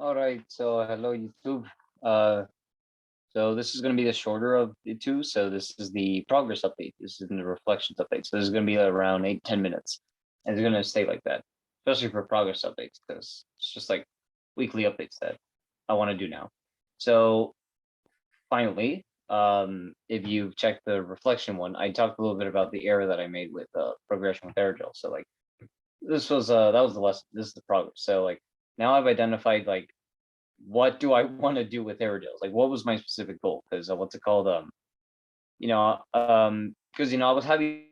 All right, so hello YouTube. Uh, so this is going to be the shorter of the two. So this is the progress update. This is the reflections update. So this is going to be around 8-10 minutes, and it's going to stay like that, especially for progress updates because it's just like weekly updates that I want to do now. So finally, if you've checked the reflection one, I talked a little bit about the error that I made with progression with Aerogel. So like this was that was the lesson. This is the progress. So like now I've identified like what do I want to do with Aerogels? Like, what was my specific goal? Because what's it called? Because I was having,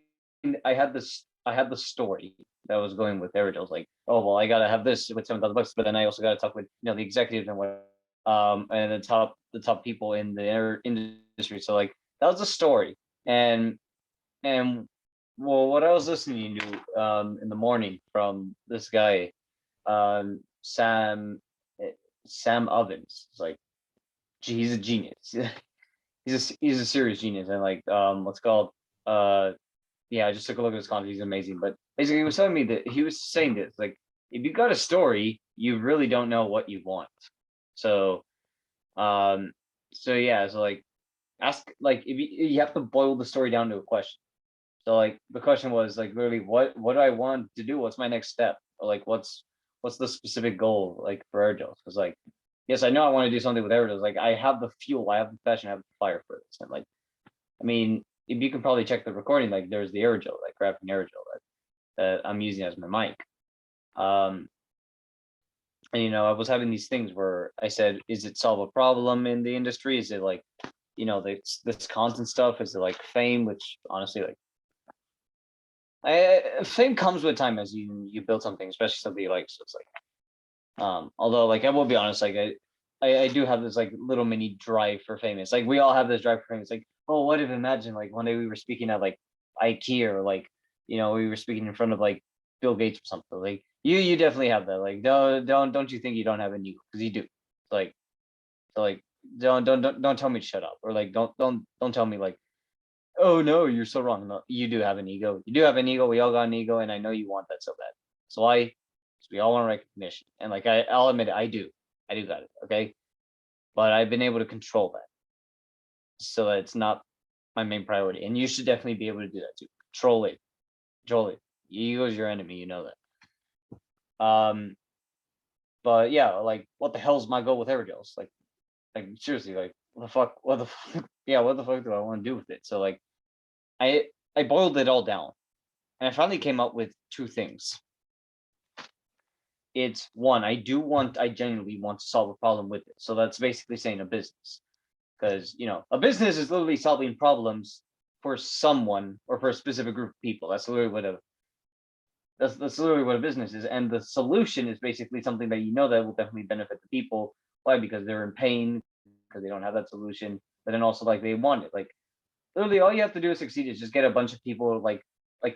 I had the story that was going with Aerogels. Like, oh well, I gotta have this with $7,000, but then I also gotta talk with the executives and what, and the top people in the industry. So like that was the story, and well, what I was listening to in the morning from this guy, Sam Sam Ovens. It's like he's a genius. He's a serious genius, and like what's called yeah, I just took a look at his content. He's amazing. But basically, he was telling me that he was saying this like if you got a story, you really don't know what you want. So um so yeah, so like ask like if you have to boil the story down to a question. So like the question was like literally what do I want to do? What's my next step? Or like what's the specific goal like for Aerogels? Because like yes, I know I want to do something with Aerogels. Like I have the fuel, I have the passion, I have the fire for this. And like I mean, if you can probably check the recording, like there's the Aerogel, like graphene Aerogel that I'm using as my mic. Um and I was having these things where I said, is it solve a problem in the industry? Is it like, this content stuff? Is it like fame? Which honestly, like fame comes with time as you build something, especially something you like. So it's like, although like I will be honest, like I do have this like little mini drive for fame. It's like we all have this drive for fame. It's like, oh, what if imagine like one day we were speaking at like IKEA or like we were speaking in front of like Bill Gates or something. Like you definitely have that. Like don't you think you don't have an ego? Because you do. Like so like don't tell me to shut up or like don't tell me like, oh no, you're so wrong. No, you do have an ego. You do have an ego. We all got an ego, and I know you want that so bad. So we all want recognition, and like I'll admit it, I do got it. Okay, but I've been able to control that, so that it's not my main priority. And you should definitely be able to do that too. Control it. Ego is your enemy. You know that. But yeah, like what the hell's my goal with Aerogels? Like seriously, like what the fuck? What the yeah? What the fuck do I want to do with it? So like I I boiled it all down. And I finally came up with two things. It's one, I genuinely want to solve a problem with it. So that's basically saying a business. Because, a business is literally solving problems for someone or for a specific group of people. That's literally what a business is. And the solution is basically something that that will definitely benefit the people. Why? Because they're in pain, because they don't have that solution. But then also like they want it. Like literally all you have to do to succeed is just get a bunch of people like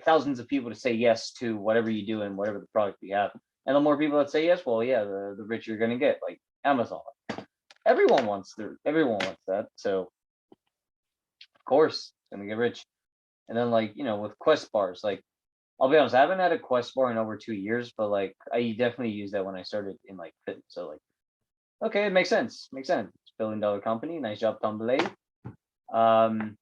thousands of people to say yes to whatever you do and whatever the product you have. And the more people that say yes, well, yeah, the richer you're gonna get. Like Amazon, everyone wants that. So of course, it's gonna get rich. And then like with Quest bars, like I'll be honest, I haven't had a Quest bar in over 2 years, but like I definitely used that when I started in like fitness. So like, okay, it makes sense. Makes sense. It's $1 billion company. Nice job, Tom Belay. Um,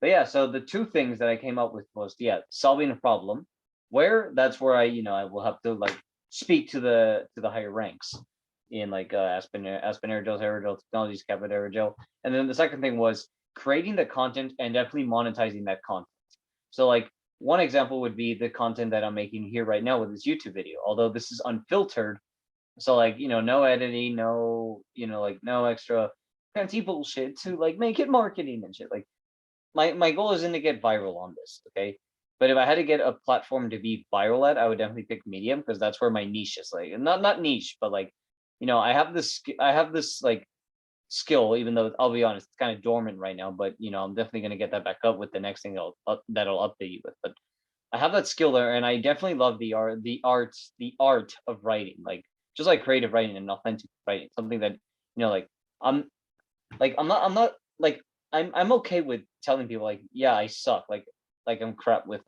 But yeah, so the two things that I came up with was solving a problem. Where that's where I will have to like speak to the higher ranks in like Aspen Aerogel, Aerogel Technologies, Capit Aerogel. And then the second thing was creating the content and definitely monetizing that content. So like one example would be the content that I'm making here right now with this YouTube video. Although this is unfiltered, so like no editing, no like no extra fancy bullshit to like make it marketing and shit. Like my goal isn't to get viral on this, okay? But if I had to get a platform to be viral at, I would definitely pick Medium because that's where my niche is. Like not niche, but like I have this like skill, even though I'll be honest, it's kind of dormant right now. But I'm definitely gonna get that back up with the next thing that'll update you with. But I have that skill there, and I definitely love the art of writing, just like creative writing and authentic writing, something that like I'm I'm not like I'm okay with telling people like, yeah, I suck. Like I'm crap with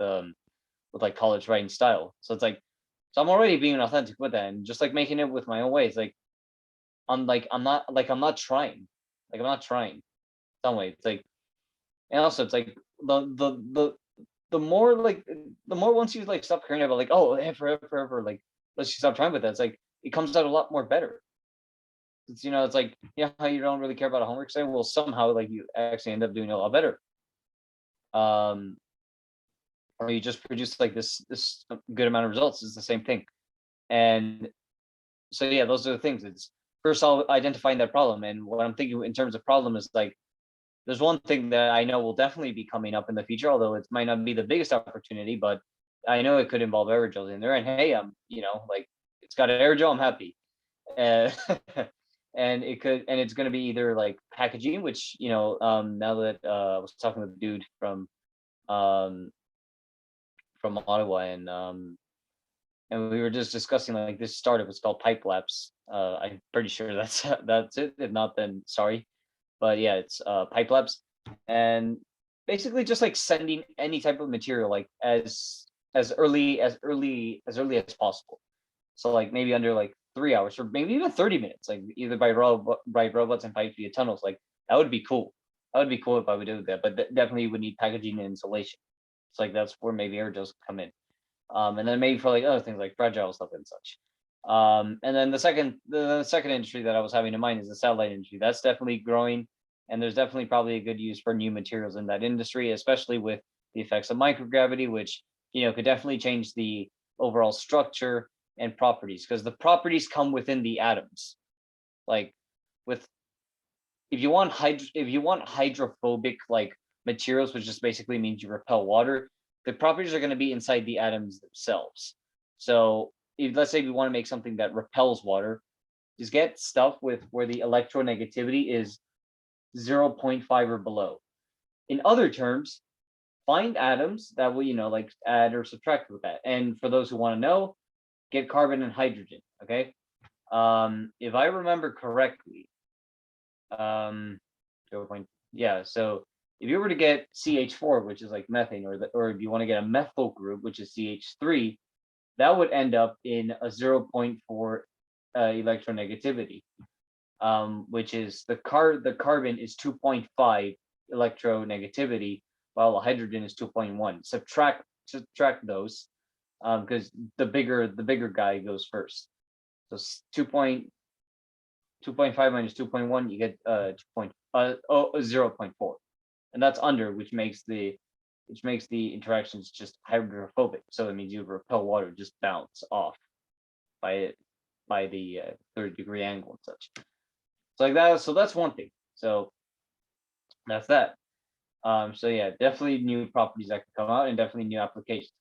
like college writing style. So it's like so I'm already being authentic with that and just like making it with my own ways. Like I'm not trying. Like I'm not trying. Some way. It's like, and also it's like the more like the more once you like stop caring about like, oh forever, like let's just stop trying with that. It's like it comes out a lot more better. It's it's like how you don't really care about a homework assignment. Well, somehow like you actually end up doing a lot better. Um or you just produce like this good amount of results. It's the same thing. And so yeah, those are the things. It's first all identifying that problem. And what I'm thinking in terms of problem is like there's one thing that I know will definitely be coming up in the future, although it might not be the biggest opportunity, but I know it could involve aerogels in there. And hey, I'm like it's got an aerogel, I'm happy. Uh, and it's going to be either like packaging, which now that I was talking with a dude um Ottawa, and we were just discussing like this startup. It's called Pipe Labs. I'm pretty sure that's that's it. If not, then sorry. But yeah, it's Pipe Labs, and basically just like sending any type of material like as early as possible. So like maybe under like 3 hours or maybe even 30 minutes, like either by robots and pipes via tunnels. Like that would be cool. That would be cool if I would do that, but definitely would need packaging and insulation. It's like that's where maybe aerogels come in. And then maybe for like other things like fragile stuff and such. And then the second industry that I was having in mind is the satellite industry. That's definitely growing, and there's definitely probably a good use for new materials in that industry, especially with the effects of microgravity, which could definitely change the overall structure and properties because the properties come within the atoms. Like with if you want hydrophobic like materials, which just basically means you repel water, the properties are going to be inside the atoms themselves. So let's say we want to make something that repels water, just get stuff with where the electronegativity is zero point 0.5 or below. In other terms, find atoms that will like add or subtract with that. And for those who want to know, get carbon and hydrogen. Okay. If I remember correctly, 0. So if you were to get CH4, which is like methane, or if you want to get a methyl group, which is CH3, that would end up in a 0.4 electronegativity, which is the carbon is 2.5 electronegativity, while the hydrogen is 2.1. Subtract those, because the bigger guy goes first. So 2.5 minus 2.1, you get 0.4, and that's under, which makes the interactions just hydrophobic. So that means you repel water, just bounce off by it by the 30-degree angle and such. So like that. So that's one thing. So that's that. So yeah, definitely new properties that can come out, and definitely new applications.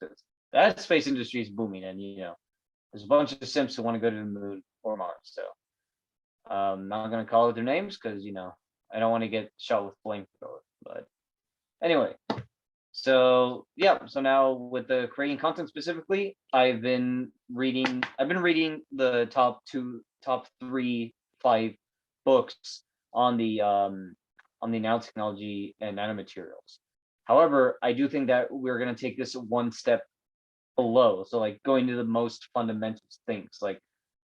That space industry is booming, and there's a bunch of simps who want to go to the moon or Mars. So not gonna call out their names because I don't want to get shot with flamethrower. But anyway, so yeah, so now with the creating content specifically, I've been reading the top 3, 5 books on the nanotechnology and nanomaterials. However, I do think that we're gonna take this one step below. So like going to the most fundamental things, like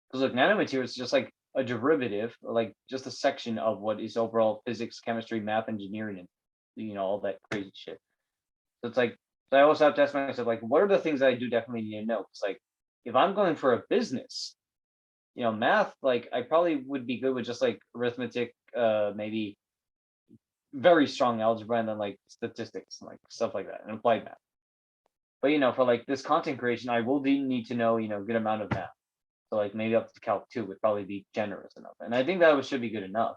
because look, nanomaterials is just like a derivative, or like just a section of what is overall physics, chemistry, math, engineering, and all that crazy shit. So it's like, so I also have to ask myself, like, what are the things that I do definitely need to know? It's like, if I'm going for a business, math, like I probably would be good with just like arithmetic, maybe very strong algebra, and then like statistics and like stuff like that, and applied math. But for like this content creation, I will need to know, good amount of math. So like maybe up to Calc 2 would probably be generous enough. And I think that should be good enough.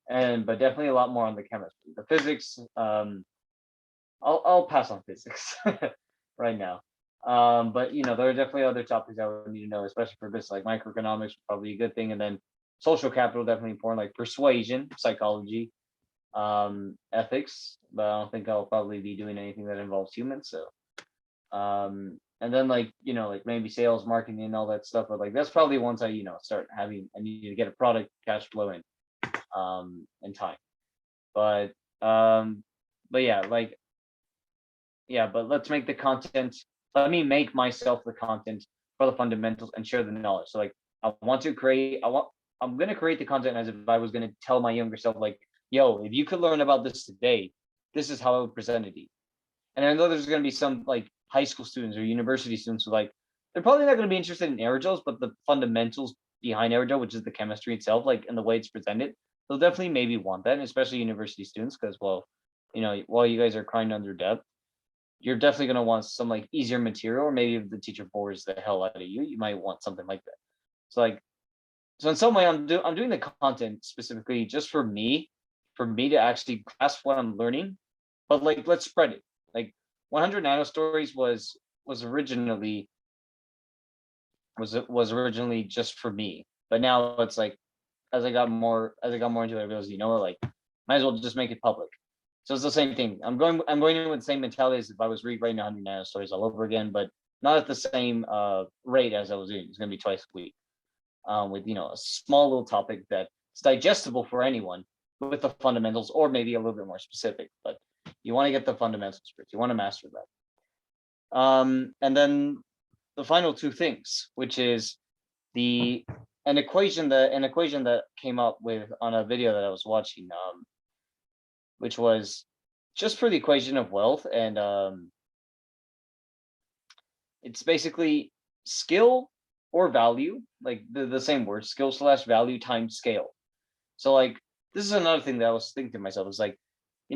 But definitely a lot more on the chemistry. The physics, I'll pass on physics right now. But there are definitely other topics I would need to know, especially for business, like microeconomics, probably a good thing. And then social capital, definitely important, like persuasion, psychology, ethics. But I don't think I'll probably be doing anything that involves humans. So and then like like maybe sales, marketing, and all that stuff, but like that's probably once I start having, I need to get a product, cash flow in and time. But yeah, like but let's make the content, let me make myself the content for the fundamentals and share the knowledge. So like I want I'm gonna create the content as if I was gonna tell my younger self, like, yo, if you could learn about this today, this is how I would present it to you. And I know there's gonna be some like high school students or university students who like they're probably not gonna be interested in aerogels, but the fundamentals behind aerogel, which is the chemistry itself, like and the way it's presented, they'll definitely maybe want that, and especially university students, because well, while you guys are crying under depth, you're definitely gonna want some like easier material, or maybe if the teacher bores the hell out of you, you might want something like that. So like so in some way, I'm doing the content specifically just for me to actually grasp what I'm learning. But like, let's spread it. Like, 100 Nano Stories was originally was originally just for me, but now it's like as I got more into it, I realized, you know what, like, might as well just make it public. So it's the same thing. I'm going in with the same mentality as if I was rewriting 100 Nano Stories all over again, but not at the same rate as I was doing. It's gonna be twice a week with a small little topic that's digestible for anyone with the fundamentals, or maybe a little bit more specific. But you want to get the fundamentals first. You want to master that. And then the final two things, which is the an equation that came up with on a video that I was watching, which was just for the equation of wealth, and it's basically skill or value, like the same word, skill slash value times scale. So like this is another thing that I was thinking to myself, is like,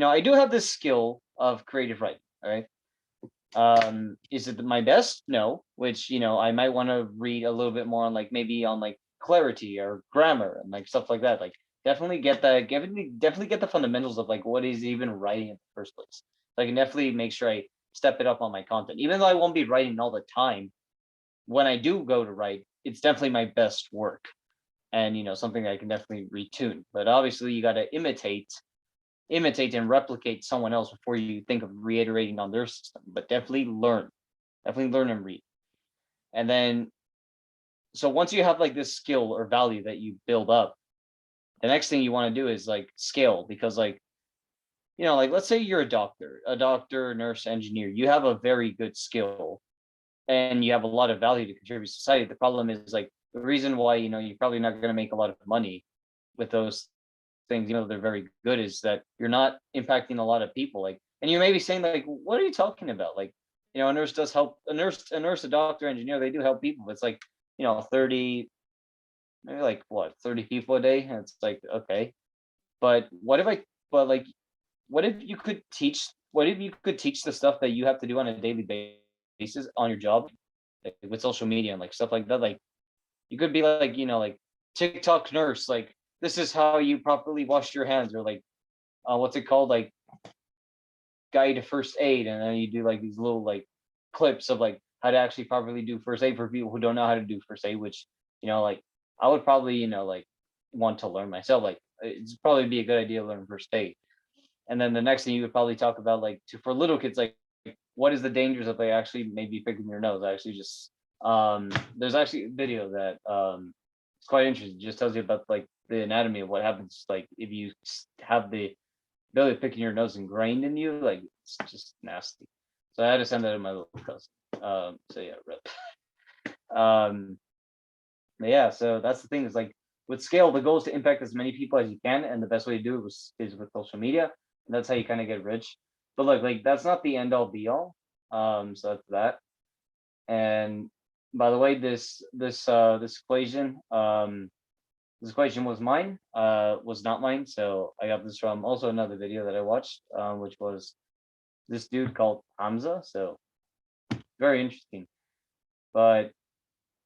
I do have this skill of creative writing, all right? Is it my best? No, which I might want to read a little bit more on, like maybe on like clarity or grammar and like stuff like that. Like definitely get the fundamentals of like what is even writing in the first place. So I can definitely make sure I step it up on my content, even though I won't be writing all the time. When I do go to write, it's definitely my best work, and something I can definitely retune. But obviously, you got to imitate and replicate someone else before you think of reiterating on their system. But definitely learn and read. And then, so once you have like this skill or value that you build up, the next thing you want to do is like scale, because like like let's say you're a doctor, nurse, engineer. You have a very good skill and you have a lot of value to contribute to society. The problem is like the reason why you're probably not going to make a lot of money with those things, they're very good, is that you're not impacting a lot of people. Like, and you may be saying like, what are you talking about? Like, a nurse does help, a doctor, engineer, they do help people. It's like 30, maybe like what, 30 people a day, and it's like, okay, but but like what if you could teach the stuff that you have to do on a daily basis on your job, like with social media and like stuff like that. Like you could be like, like TikTok nurse, like this is how you properly wash your hands, or like what's it called, like guide to first aid, and then you do like these little like clips of like how to actually properly do first aid for people who don't know how to do first aid, which like I would probably like want to learn myself. Like it's probably be a good idea to learn first aid. And then the next thing you would probably talk about, like for little kids, like what is the dangers of like actually maybe picking your nose. I actually just there's actually a video that it's quite interesting. It just tells you about like the anatomy of what happens like if you have the ability of picking your nose ingrained in you. Like it's just nasty. So I had to send that to my little cousin. So yeah, rip. But yeah, so that's the thing, is like with scale, the goal is to impact as many people as you can, and the best way to do it is with social media, and that's how you kind of get rich. But look, like that's not the end all be all. So that's that. And by the way, this equation was not mine. So I got this from also another video that I watched, which was this dude called Hamza. So very interesting. But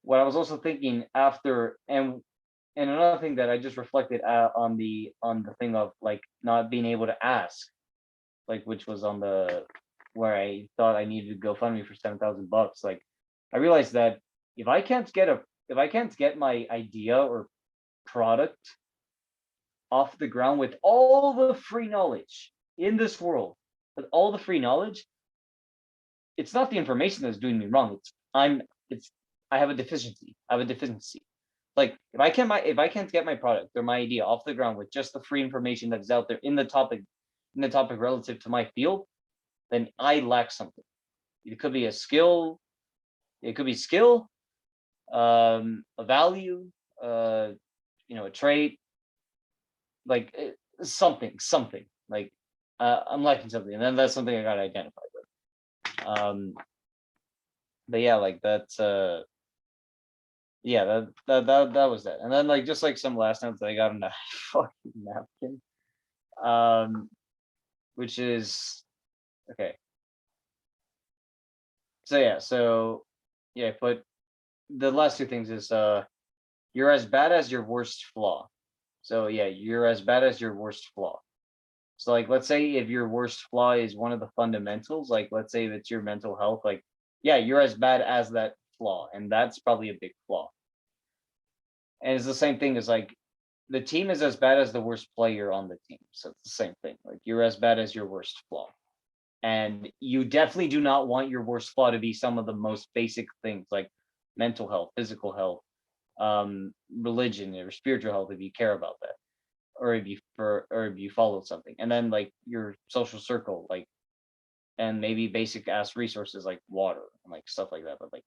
what I was also thinking after, and another thing that I just reflected on the thing of like not being able to ask, like which was on the where I thought I needed to GoFundMe for $7,000. Like I realized that if I can't get my idea or product off the ground with all the free knowledge in this world, with all the free knowledge, it's not the information that's doing me wrong. It's I have a deficiency. I have a deficiency. Like if I can't get my product or my idea off the ground with just the free information that's out there in the topic relative to my field, then I lack something. It could be a skill, a value, a trait, like something like I'm lacking something, and then that's something I got to identify with. But yeah, like that's yeah, that was that. And then like just like some last notes that I got on a fucking napkin. Which is okay. So yeah, put the last two things is you're as bad as your worst flaw. So yeah, you're as bad as your worst flaw. So like let's say if your worst flaw is one of the fundamentals, like let's say if it's your mental health, like yeah, you're as bad as that flaw, and that's probably a big flaw. And it's the same thing as like the team is as bad as the worst player on the team. So it's the same thing. Like you're as bad as your worst flaw. And you definitely do not want your worst flaw to be some of the most basic things like mental health, physical health, religion or spiritual health if you care about that, or if you follow something. And then like your social circle, like and maybe basic ass resources like water and like stuff like that. But like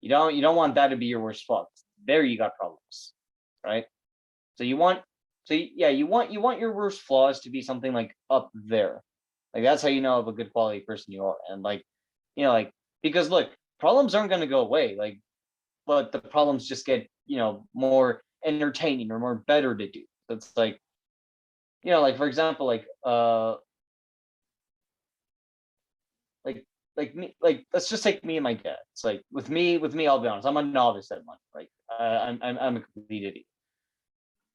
you don't want that to be your worst flaw. There you got problems, right? So you want your worst flaws to be something like up there. Like that's how you know of a good quality person you are. And like, like because look, problems aren't gonna go away. Like, but the problems just get, more entertaining or more better to do. So it's like, like for example, like me, like let's just take me and my dad. It's like with me, I'll be honest, I'm a novice at money. Like I'm a complete idiot.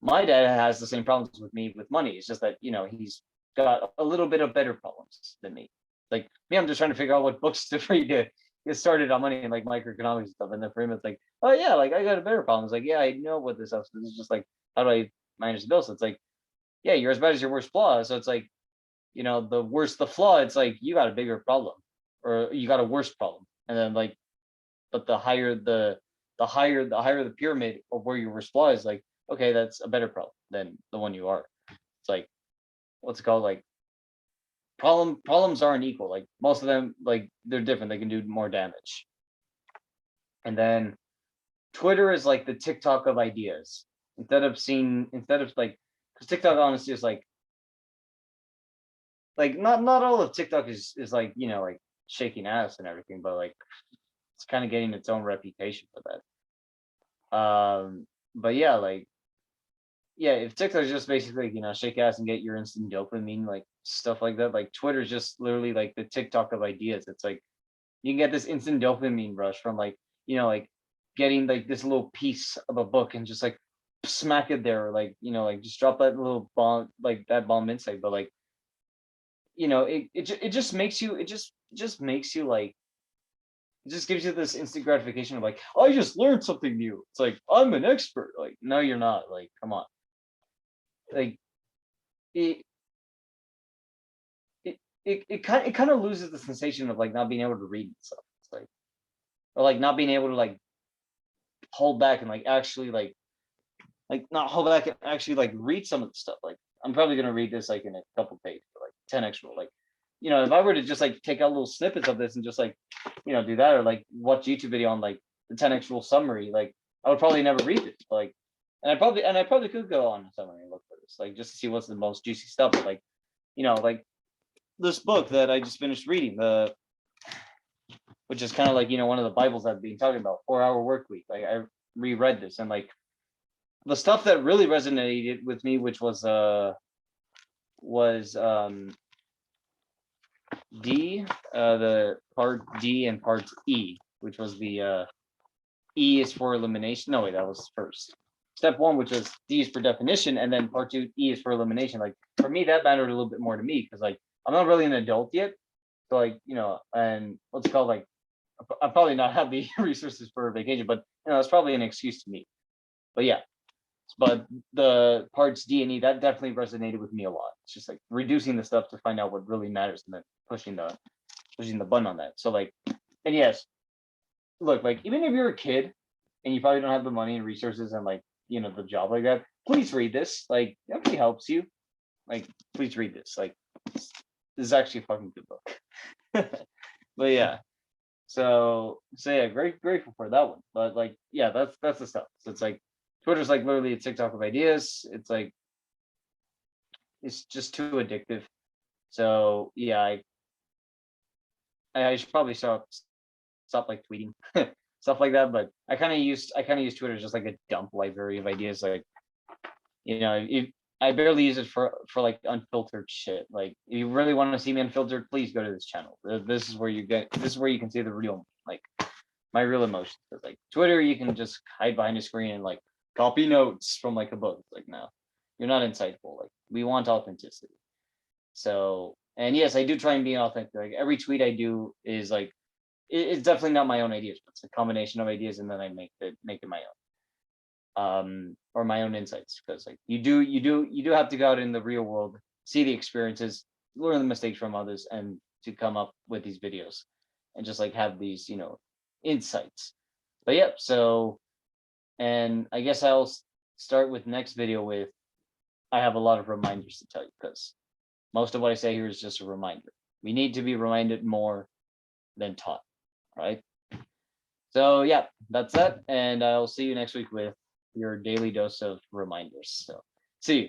My dad has the same problems with me with money. It's just that he's got a little bit of better problems than me. Like me, I'm just trying to figure out what books to read to get started on money and like microeconomics and stuff. And then for him, it's like, oh yeah, like I got a better problem. It's like, yeah, I know what this is. This is just like, how do I manage the bill? So it's like, yeah, you're as bad as your worst flaw. So it's like, the worse the flaw, it's like you got a bigger problem or you got a worse problem. And then like, but the higher the pyramid of where your worst flaw is, like, okay, that's a better problem than the one you are. It's like, what's it called? Like problems aren't equal. Like most of them, like they're different. They can do more damage. And then Twitter is like the TikTok of ideas. Instead of like, because TikTok honestly is like not all of TikTok is like like shaking ass and everything, but like it's kind of getting its own reputation for that. But yeah, like yeah, if TikTok is just basically shake ass and get your instant dopamine, like stuff like that, like Twitter's just literally like the TikTok of ideas. It's like you can get this instant dopamine rush from like like getting like this little piece of a book and just like smack it there, or like like just drop that little bomb, like that bomb insight. But like it just makes you it just makes you like it just gives you this instant gratification of like, oh, I just learned something new. It's like I'm an expert. Like no, you're not. Like come on. Like it it kind of loses the sensation of like not being able to read and stuff. It's like, or like not being able to like hold back and like actually like not hold back and actually like read some of the stuff. Like I'm probably gonna read this like in a couple pages, like 10 extra. Like if I were to just like take out little snippets of this and just like do that, or like watch YouTube video on like the 10x rule summary, like I would probably never read it. Like and I probably could go on a summary and look for this, like just to see what's the most juicy stuff. But like like this book that I just finished reading, the which is kind of like one of the Bibles I've been talking about, 4 Hour Work Week. Like I reread this and like the stuff that really resonated with me, which was D, the part D and part E, which was the E is for elimination. No, wait, that was first. Step one, which was D is for definition, and then part two, E is for elimination. Like for me, that mattered a little bit more to me because like I'm not really an adult yet. So like, and what's it called? Like I probably not have the resources for a vacation, but it's probably an excuse to me. But yeah, but the parts D and E that definitely resonated with me a lot. It's just like reducing the stuff to find out what really matters and then pushing the button on that. So like, and yes, look, like even if you're a kid and you probably don't have the money and resources and like the job like that, please read this. Like it actually helps you. Like please read this. Like this is actually a fucking good book. But yeah, so yeah, grateful for that one. But like yeah, that's the stuff. So it's like Twitter's like literally a TikTok of ideas. It's like it's just too addictive. So yeah, I should probably stop like tweeting stuff like that. But I kind of use Twitter as just like a dump library of ideas. Like if I barely use it for like unfiltered shit. Like if you really want to see me unfiltered, please go to this channel. This is where you can see the real me, like my real emotions. But like Twitter, you can just hide behind a screen and like copy notes from like a book. Like no, you're not insightful. Like we want authenticity. So and yes, I do try and be authentic. Like every tweet I do is like it's definitely not my own ideas, but it's a combination of ideas, and then I make it my own, or my own insights. Because like you do have to go out in the real world, see the experiences, learn the mistakes from others, and to come up with these videos, and just like have these insights. But yep. So and I guess I'll start with next video with I have a lot of reminders to tell you because most of what I say here is just a reminder. We need to be reminded more than taught, right? So yeah, that's that. And I'll see you next week with your daily dose of reminders. So see you.